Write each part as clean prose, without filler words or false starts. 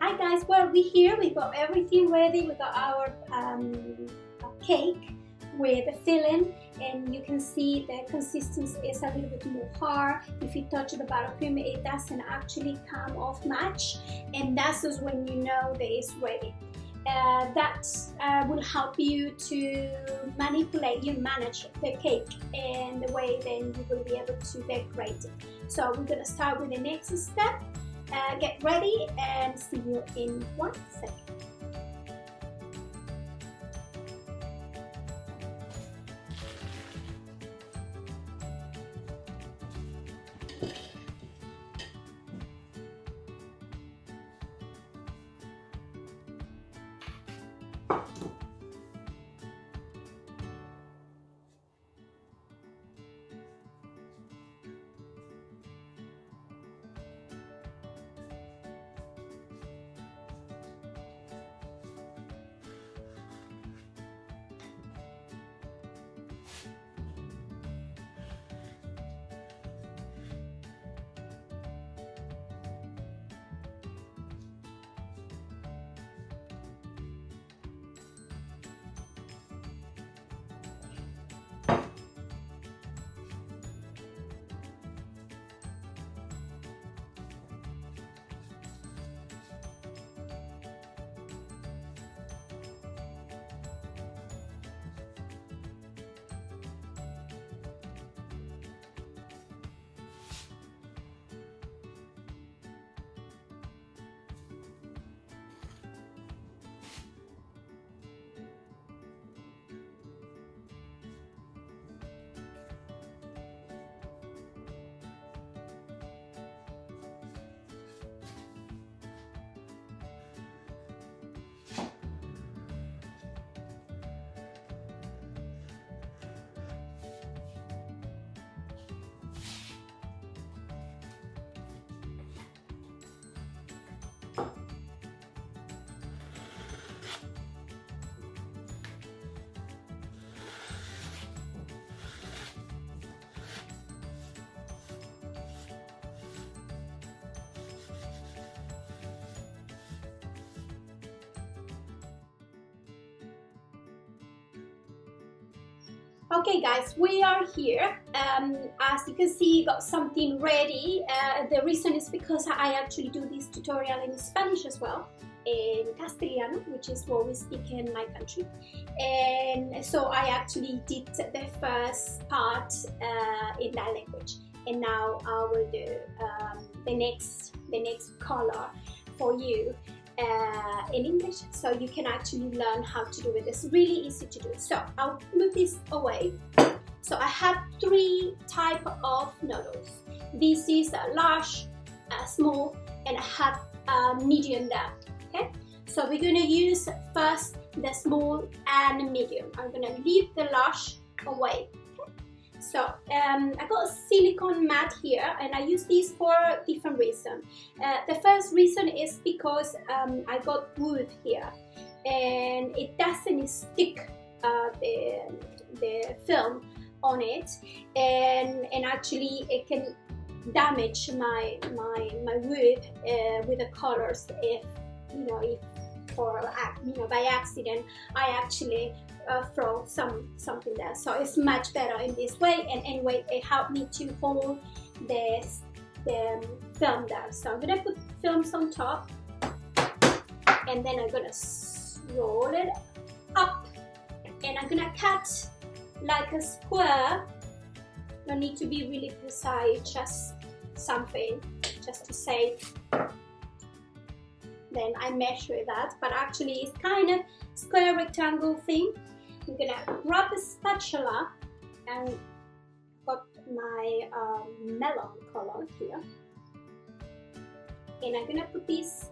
Hi guys, well we're here, we got everything ready, we got our cake with the filling, and you can see the consistency is a little bit more hard. If you touch the buttercream, it doesn't actually come off much, and that's just when you know that it's ready. That will help you to manage the cake and the way then you will be able to decorate it. So we're going to start with the next step. Get ready and see you in 1 second. Okay guys, we are here. As you can see, got something ready. The reason is because I actually do this tutorial in Spanish as well, in Castellano, which is what we speak in my country. And so I actually did the first part in that language, and now I will do the next color for you in English, so you can actually learn how to do it. It's really easy to do. So I'll move this away. So I have 3 types of noodles. This is a large, small, and I have a medium there. Okay, so we're going to use first the small and medium. I'm going to leave the large away. So I got a silicone mat here, and I use this for different reasons. The first reason is because I got wood here, and it doesn't stick the film on it, and actually it can damage my wood with the colors if by accident I actually throw something there. So it's much better in this way, and anyway it helped me to hold the film there. So I'm gonna put films on top, and then I'm gonna roll it up, and I'm gonna cut like a square. No need to be really precise, just something just to say. Then I measure that, but actually it's kind of square rectangle thing. I'm gonna grab a spatula and got my melon color here, and I'm gonna put this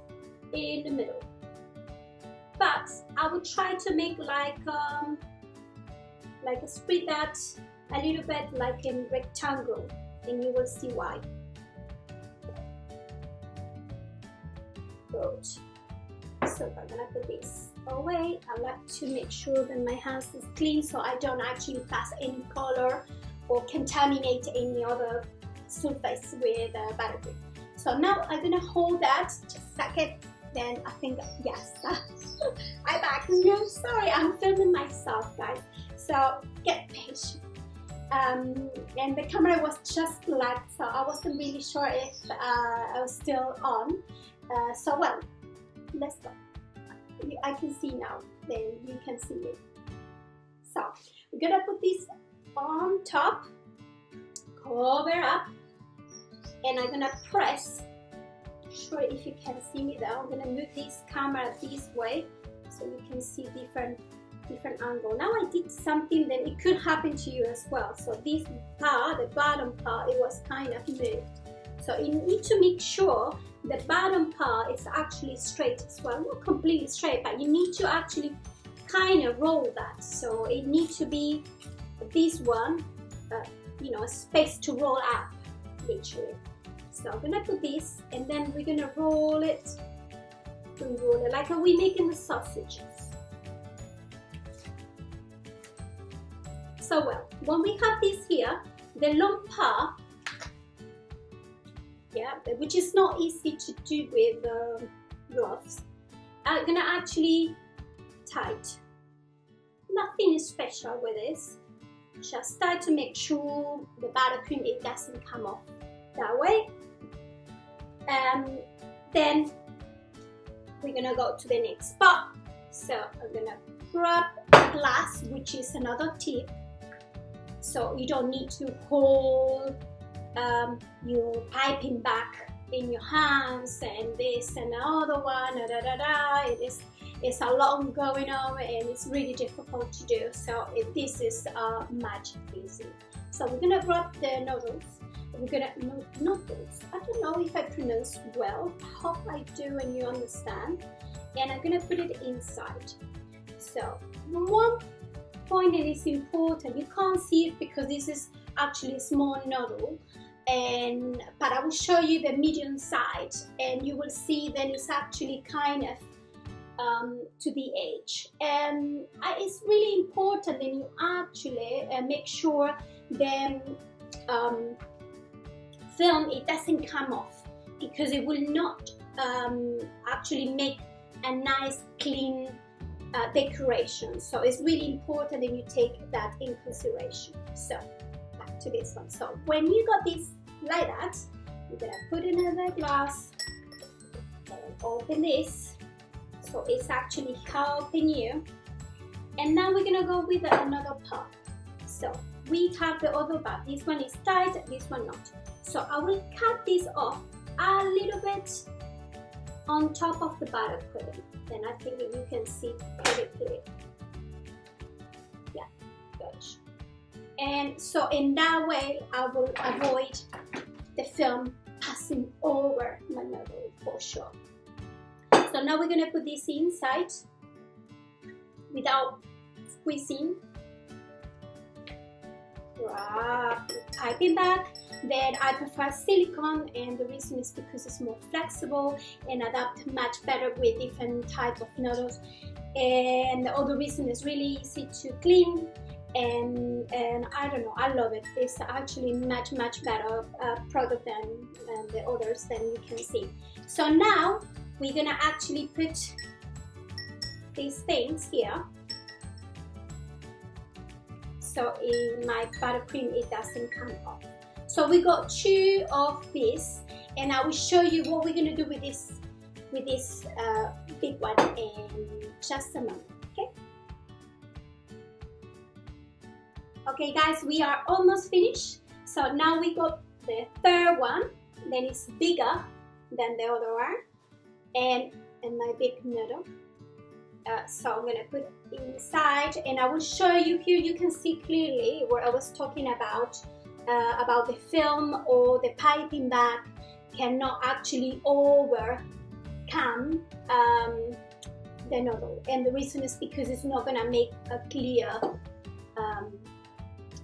in the middle. But I will try to make like a split that a little bit like in rectangle, and you will see why. Good. So I'm gonna put this away. I like to make sure that my hands is clean, so I don't actually pass any color or contaminate any other surface with buttercream. So now I'm gonna hold that just a second, then I think, yes, I'm back. I'm sorry, I'm filming myself, guys, so get patient. And the camera was just black, so I wasn't really sure if I was still on. So well, let's go. I can see now, then you can see it. So we're gonna put this on top, cover up, and I'm gonna press. Sure if you can see me there. I'm gonna move this camera this way so you can see different angle. Now I did something that it could happen to you as well. So this part, the bottom part, it was kind of moved. So you need to make sure the bottom part is actually straight as well. Not completely straight, but you need to actually kind of roll that. So it needs to be this one, you know, a space to roll up, literally. So I'm gonna put this, and then we're gonna roll it like we making the sausages. So well, when we have this here, the long part, yeah, which is not easy to do with gloves, I'm gonna actually tight. Nothing special with this. Just try to make sure the buttercream, it doesn't come off that way. Then we're gonna go to the next part. So I'm gonna grab glass, which is another tip. So you don't need to hold your piping back in your hands and this and the other one. It's a lot going on and it's really difficult to do. So this is much easier. So we're gonna grab the nozzles. We're gonna nozzles. I don't know if I pronounce well. I hope I do and you understand. And I'm gonna put it inside. So one point that is important, you can't see it because this is actually a small nozzle, but I will show you the medium size, and you will see that it's actually kind of to the edge. And it's really important that you actually make sure the film, it doesn't come off, because it will not actually make a nice clean decoration. So it's really important that you take that in consideration. So back to this one. So when you got this like that, you're gonna put another glass and open this, so it's actually helping you. And now we're gonna go with another part. So we have the other part. This one is tight, this one not. So I will cut this off a little bit on top of the buttercream. Then I think that you can see pretty clear. Yeah, good. And so in that way, I will avoid the film passing over my nozzle for sure. So now we're gonna put this inside without squeezing. Piping back. Then I prefer silicone, and the reason is because it's more flexible and adapt much better with different type of nozzles. And the other reason is really easy to clean, and I don't know, I love it. It's actually much better product than the others that you can see. So now we're gonna actually put these things here. So in my buttercream, it doesn't come off. So we got 2 of this, and I will show you what we're gonna do with this big one in just a moment. Okay. Okay, guys, we are almost finished. So now we got the third one. Then it's bigger than the other one, and my big noodle. So I'm gonna put inside, and I will show you here. You can see clearly where I was talking about the film or the piping back cannot actually overcome the nozzle, and the reason is because it's not gonna make a clear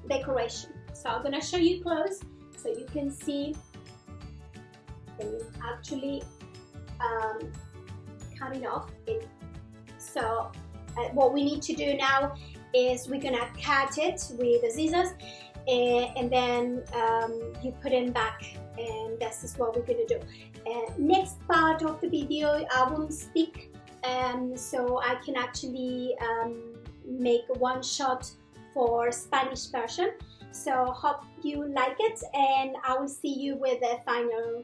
decoration. So I'm gonna show you close so you can see that it's actually cutting off. So what we need to do now is we're gonna cut it with the scissors, and then you put them back, and this is what we're gonna do. Next part of the video I won't speak, so I can actually make one shot for Spanish version. So hope you like it, and I will see you with the final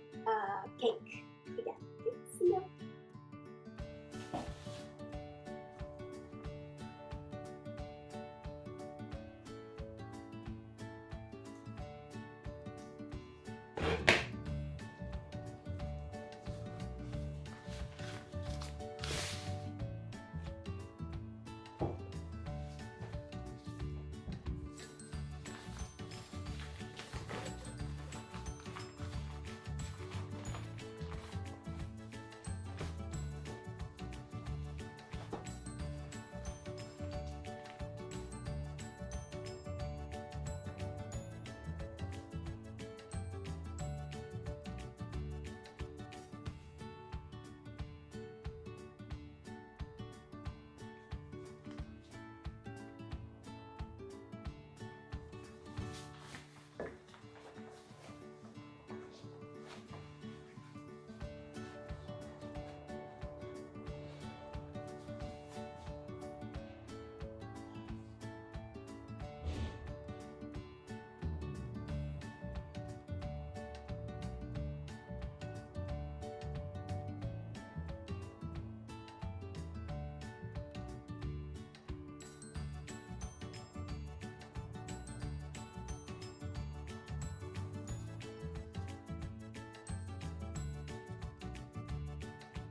cake again. See you.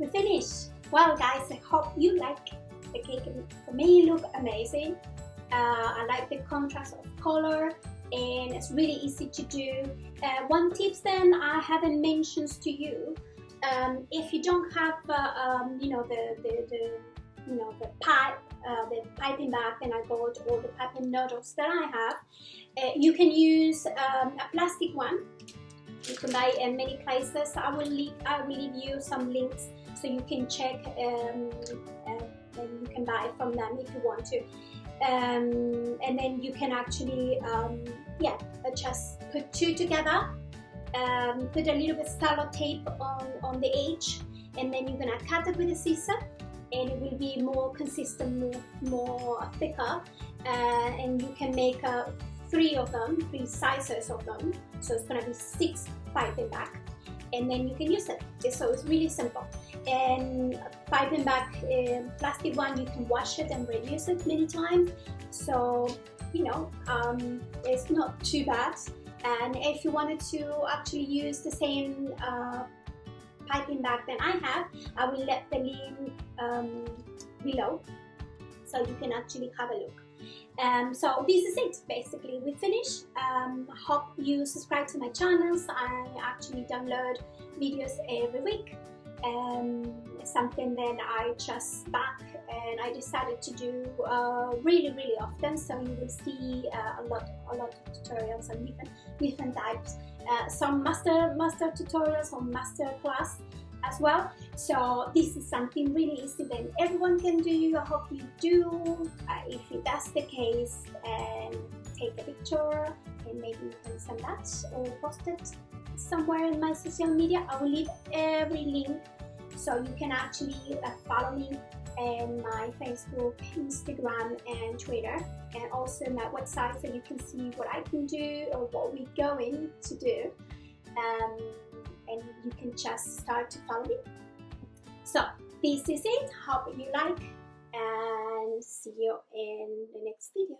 We finished. Well guys, I hope you like the cake. For me it look amazing. I like the contrast of color, and it's really easy to do. One tip then I haven't mentioned to you, if you don't have the piping bag, then I got all the piping noodles that I have. You can use a plastic one. You can buy in many places. I will leave you some links so you can check, and you can buy from them if you want to. And then you can actually just put two together, put a little bit sellotape on the edge, and then you're gonna cut it with a scissor, and it will be more consistent, more thicker, and you can make three sizes of them, so it's gonna be 6 piping bag, and then you can use it. So it's really simple. And piping bag, plastic one, you can wash it and reuse it many times, so it's not too bad. And if you wanted to actually use the same piping bag that I have, I will let the link below, so you can actually have a look. So this is it, basically. We finished. Hope you subscribe to my channels. I actually download videos every week. Something that I just back and I decided to do really often, so you will see a lot of tutorials on different types, some master tutorials or master class as well. So this is something really easy that everyone can do. I hope you do. If that's the case, take a picture and maybe you can send that or post it somewhere in my social media. I will leave every link, so you can actually follow me in my Facebook, Instagram and Twitter, and also my website, so you can see what I can do or what we're going to do, and you can just start to follow me. So this is it. Hope you like, and see you in the next video.